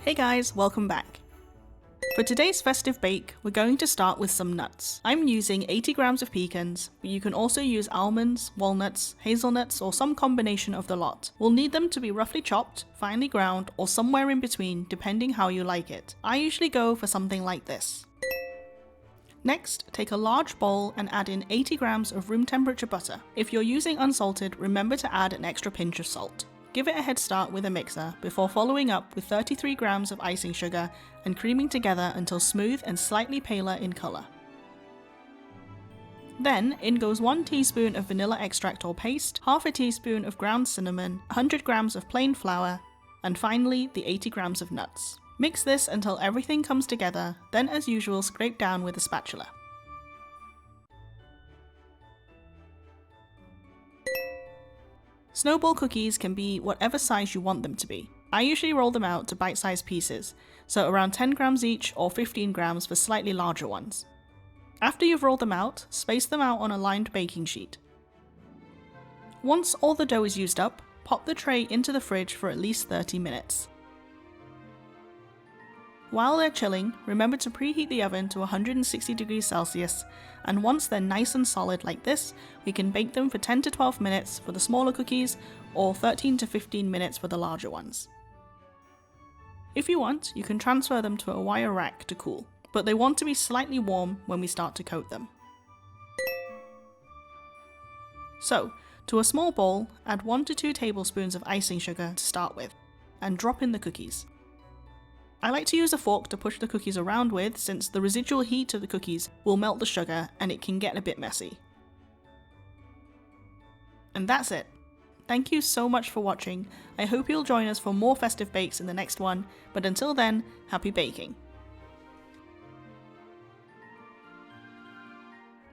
Hey guys, welcome back. For today's festive bake, we're going to start with some nuts. I'm using 80 grams of pecans, but you can also use almonds, walnuts, hazelnuts, or some combination of the lot. We'll need them to be roughly chopped, finely ground, or somewhere in between, depending how you like it. I usually go for something like this. Next, take a large bowl and add in 80 grams of room temperature butter. If you're using unsalted, remember to add an extra pinch of salt. Give it a head start with a mixer before following up with 33 grams of icing sugar and creaming together until smooth and slightly paler in colour. Then in goes 1 teaspoon of vanilla extract or paste, half a teaspoon of ground cinnamon, 100 grams of plain flour, and finally the 80 grams of nuts. Mix this until everything comes together, then as usual scrape down with a spatula. Snowball cookies can be whatever size you want them to be. I usually roll them out to bite-sized pieces, so around 10 grams each or 15 grams for slightly larger ones. After you've rolled them out, space them out on a lined baking sheet. Once all the dough is used up, pop the tray into the fridge for at least 30 minutes. While they're chilling, remember to preheat the oven to 160 degrees Celsius, and once they're nice and solid like this, we can bake them for 10 to 12 minutes for the smaller cookies, or 13 to 15 minutes for the larger ones. If you want, you can transfer them to a wire rack to cool, but they want to be slightly warm when we start to coat them. So, to a small bowl, add 1 to 2 tablespoons of icing sugar to start with, and drop in the cookies. I like to use a fork to push the cookies around with, since the residual heat of the cookies will melt the sugar and it can get a bit messy. And that's it. Thank you so much for watching. I hope you'll join us for more festive bakes in the next one, but until then, happy baking!